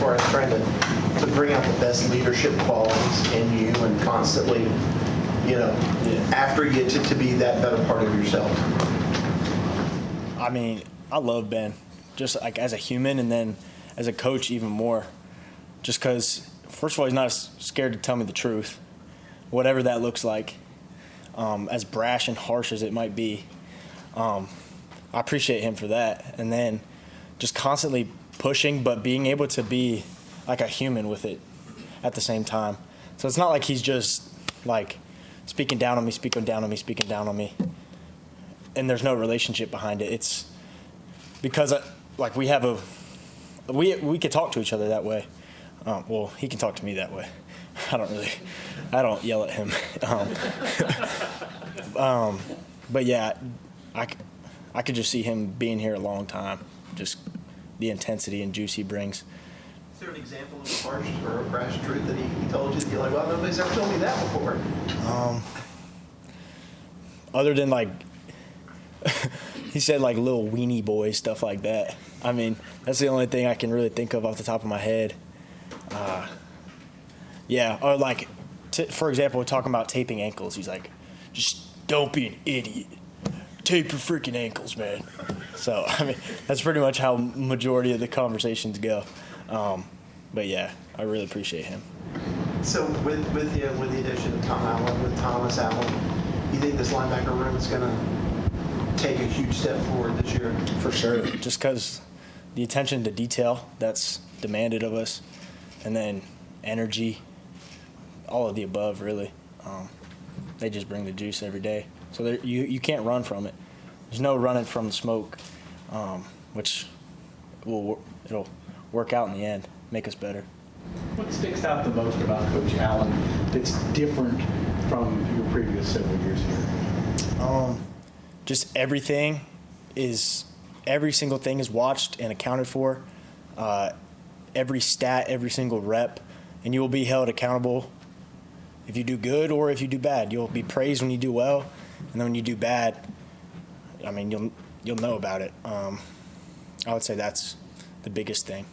far as trying to bring out the best leadership qualities in you and constantly, after you to be that better part of yourself? I mean, I love Ben, just like as a human, and then as a coach even more. Just because, first of all, he's not scared to tell me the truth, whatever that looks like, as brash and harsh as it might be. I appreciate him for that. And then just constantly pushing, but being able to be like a human with it at the same time. So it's not like he's just like speaking down on me, and there's no relationship behind it. It's because like we have we could talk to each other that way. Well, he can talk to me that way. I don't yell at him. But yeah, I could just see him being here a long time. Just the intensity and juice he brings. Is there an example of a harsh or a brash truth that he told you that you're like, well, nobody's ever told me that before? Other than like, he said like little weenie boys, stuff like that. I mean, that's the only thing I can really think of off the top of my head. Yeah, or like, for example, we're talking about taping ankles. He's like, just don't be an idiot. Tape your freaking ankles, man. So, I mean, that's pretty much how majority of the conversations go. But yeah, I really appreciate him. So with the addition of Tom Allin, with Thomas Allin, you think this linebacker room is going to take a huge step forward this year? For sure, just because the attention to detail that's demanded of us, and then energy, all of the above, really. They just bring the juice every day. So you can't run from it. There's no running from the smoke, which it'll work out in the end, make us better. What sticks out the most about Coach Allin that's different from your previous several years here? Just every single thing is watched and accounted for. Every stat, every single rep, and you will be held accountable if you do good or if you do bad. You'll be praised when you do well, and then when you do bad, I mean, you'll know about it. I would say that's the biggest thing.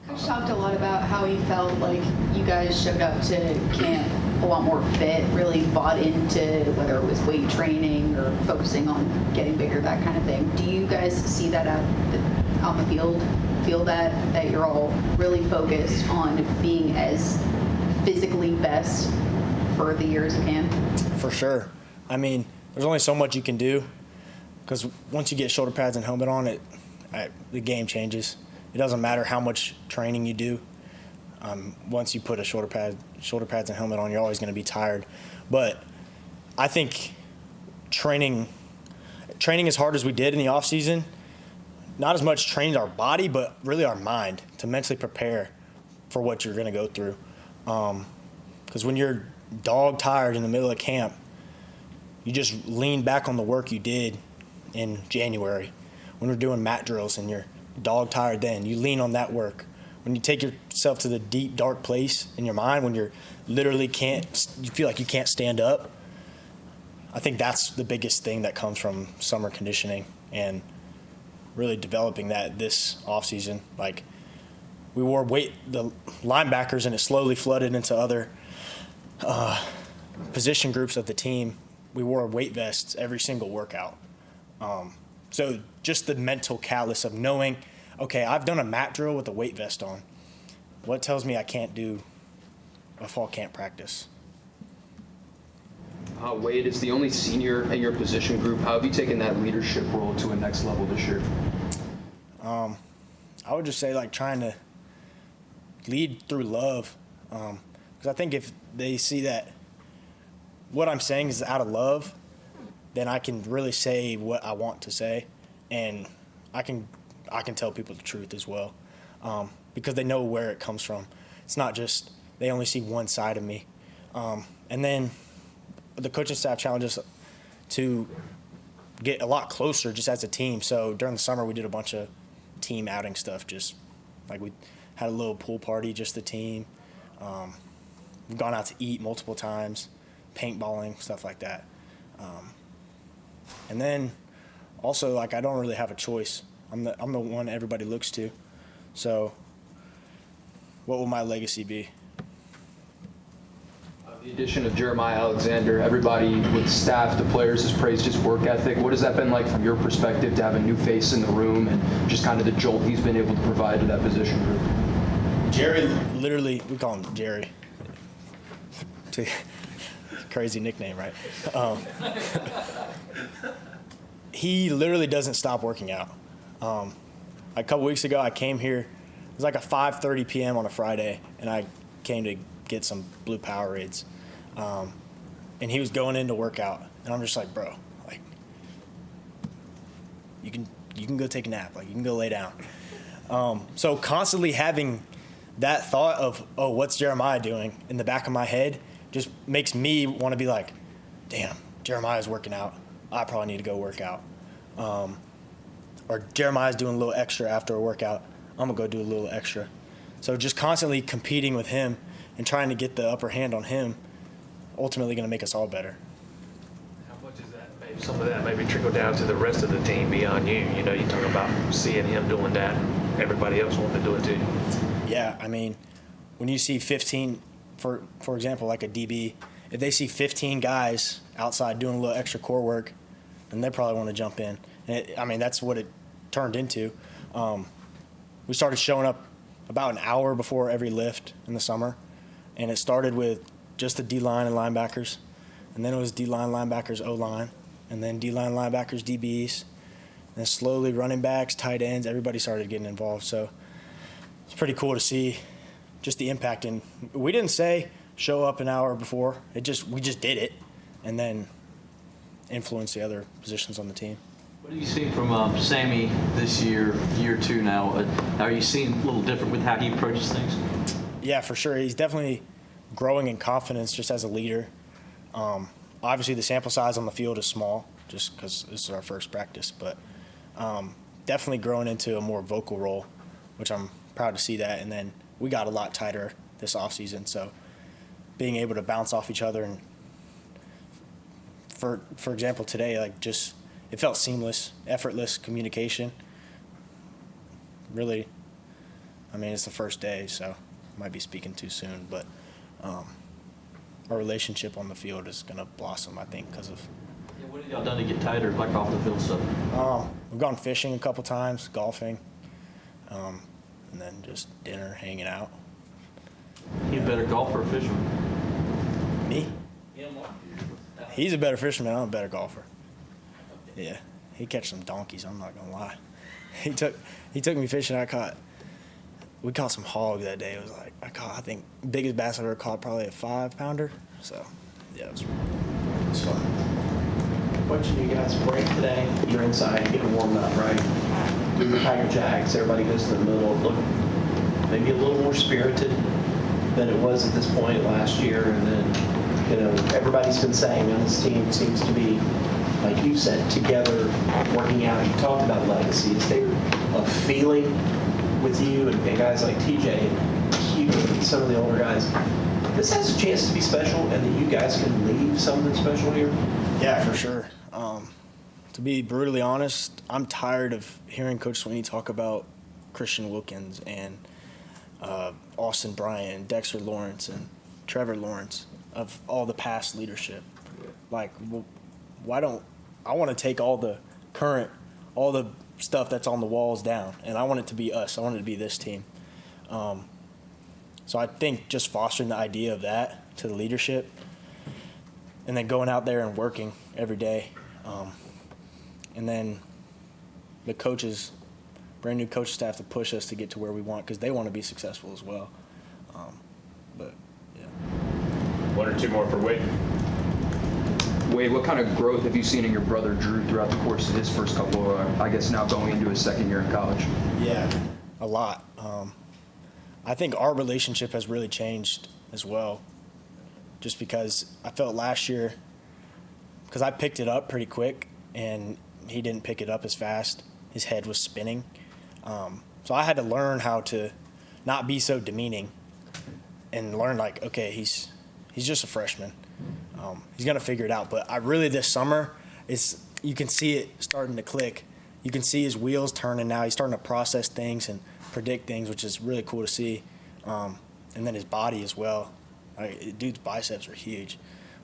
Coach talked a lot about how he felt like you guys showed up to camp a lot more fit, really bought into whether it was weight training or focusing on getting bigger, that kind of thing. Do you guys see that on the field? Feel that you're all really focused on being as physically best for the years of camp? For sure. I mean, there's only so much you can do, because once you get shoulder pads and helmet on, the game changes. It doesn't matter how much training you do. Once you put a shoulder pads and helmet on, you're always going to be tired. But I think training as hard as we did in the off season, not as much trained our body, but really our mind to mentally prepare for what you're going to go through. Because when you're dog tired in the middle of camp, you just lean back on the work you did in January. When we're doing mat drills and you're dog tired then, you lean on that work. When you take yourself to the deep, dark place in your mind, when you feel like you can't stand up, I think that's the biggest thing that comes from summer conditioning and really developing that this offseason. Like, we wore the linebackers, and it slowly flooded into other position groups of the team. We wore weight vests every single workout. So just the mental callous of knowing, okay, I've done a mat drill with a weight vest on. What tells me I can't do a fall camp practice? Wade is the only senior in your position group. How have you taken that leadership role to a next level this year? I would just say, like, trying to lead through love. Because I think if they see that what I'm saying is out of love, then I can really say what I want to say, and I can tell people the truth as well, because they know where it comes from. It's not just they only see one side of me. And then the coaching staff challenges to get a lot closer just as a team. So during the summer, we did a bunch of team outing stuff, just like we had a little pool party, just the team. We've gone out to eat multiple times, paintballing, stuff like that. And then also, like, I don't really have a choice. I'm the one everybody looks to. So What will my legacy be? The addition of Jeremiah Alexander, everybody with staff, the players has praised his work ethic. What has that been like from your perspective to have a new face in the room and just kind of the jolt he's been able to provide to that position group? Jerry, literally, we call him Jerry. Crazy nickname, right? He literally doesn't stop working out. A couple weeks ago, I came here. It was like a 5:30 p.m. on a Friday, and I came to get some blue Powerades. And he was going in to work out, and I'm just like, bro, like, you can go take a nap, like you can go lay down. So constantly having that thought of, oh, what's Jeremiah doing in the back of my head just makes me want to be like, damn, Jeremiah's working out. I probably need to go work out. Or Jeremiah's doing a little extra after a workout. I'm going to go do a little extra. So just constantly competing with him and trying to get the upper hand on him, ultimately going to make us all better. How much is that? Maybe some of that maybe trickle down to the rest of the team beyond you. You know, you talk about seeing him doing that, everybody else wanting to do it too. Yeah, I mean, when you see 15, for example, like a DB, if they see 15 guys outside doing a little extra core work, then they probably want to jump in. And that's what it turned into. We started showing up about an hour before every lift in the summer, and it started with just the D-line and linebackers, and then it was D-line, linebackers, O-line, and then D-line, linebackers, DBs, and then slowly running backs, tight ends, everybody started getting involved. So it's pretty cool to see just the impact. And we didn't say show up an hour before. We just did it, and then influence the other positions on the team. What have you seen from Sammy this year 2 now? Are you seeing a little different with how he approaches things? Yeah, for sure. He's definitely growing in confidence just as a leader. Obviously, the sample size on the field is small just because this is our first practice, but definitely growing into a more vocal role, which I'm proud to see that. And then we got a lot tighter this offseason, so being able to bounce off each other and, for example, today, like just it felt seamless, effortless communication. Really, I mean, it's the first day, so I might be speaking too soon, but our relationship on the field is going to blossom, I think, because of. Yeah, what have y'all done to get tighter, like off the field stuff? We've gone fishing a couple times, golfing, and then just dinner, hanging out. You better golfer or fisherman? Me? He's a better fisherman. I'm a better golfer. Yeah, he catch some donkeys. I'm not gonna lie. He took me fishing. We caught some hog that day. It was like I think biggest bass I've ever caught, probably a 5-pounder. So yeah, it was fun. Watching you guys break today, you're inside getting warmed up, right? The Tiger Jacks, everybody goes to the middle. Look, maybe a little more spirited than it was at this point last year. And then, everybody's been saying, man, this team seems to be, like you said, together, working out. You talked about legacy. Is there a feeling with you and guys like TJ and Hugh and some of the older guys, this has a chance to be special and that you guys can leave something special here? Yeah, for sure. To be brutally honest, I'm tired of hearing Coach Sweeney talk about Christian Wilkins and Austin Bryant, Dexter Lawrence, and Trevor Lawrence, of all the past leadership. Like, why don't I want to take all the stuff that's on the walls down, and I want it to be us. I want it to be this team. So I think just fostering the idea of that to the leadership, and then going out there and working every day, and then the coaches, brand new coach staff to push us to get to where we want, because they want to be successful as well. But yeah. One or two more for Wade. Wade, what kind of growth have you seen in your brother Drew throughout the course of his first couple, I guess now going into his second year in college? Yeah, a lot. I think our relationship has really changed as well, just because I felt last year, because I picked it up pretty quick and he didn't pick it up as fast. His head was spinning. So I had to learn how to not be so demeaning and learn, like, okay, he's just a freshman. He's going to figure it out. But I really, this summer, you can see it starting to click. You can see his wheels turning now. He's starting to process things and predict things, which is really cool to see. And then his body as well. Dude's biceps are huge.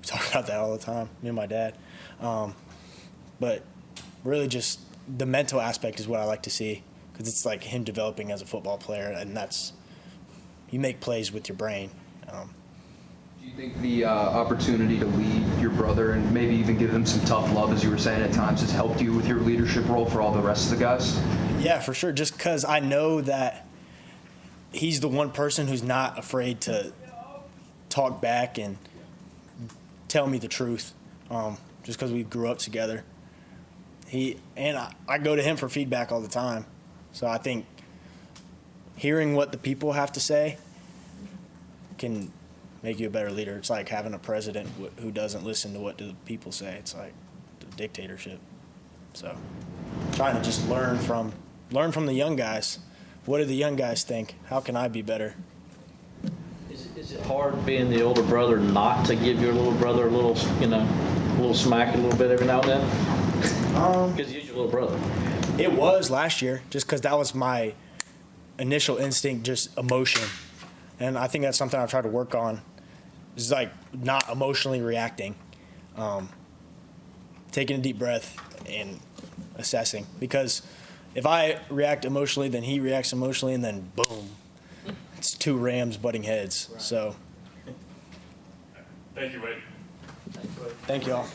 We talk about that all the time, me and my dad. But really just the mental aspect is what I like to see, because it's like him developing as a football player, and that's, you make plays with your brain. Do you think the opportunity to lead your brother and maybe even give him some tough love, as you were saying at times, has helped you with your leadership role for all the rest of the guys? Yeah, for sure. Just because I know that he's the one person who's not afraid to talk back and tell me the truth, just because we grew up together. I go to him for feedback all the time. So I think hearing what the people have to say can make you a better leader. It's like having a president who doesn't listen to what the people say. It's like the dictatorship. So trying to just learn from the young guys. What do the young guys think? How can I be better? Is it hard being the older brother not to give your little brother a little, a little smack a little bit every now and then? Because he's your little brother. It was last year, just because that was my initial instinct, just emotion. And I think that's something I've tried to work on, is like not emotionally reacting, taking a deep breath and assessing. Because if I react emotionally, then he reacts emotionally, and then boom, it's two rams butting heads. Right. So Thank you, Wade. thank you all.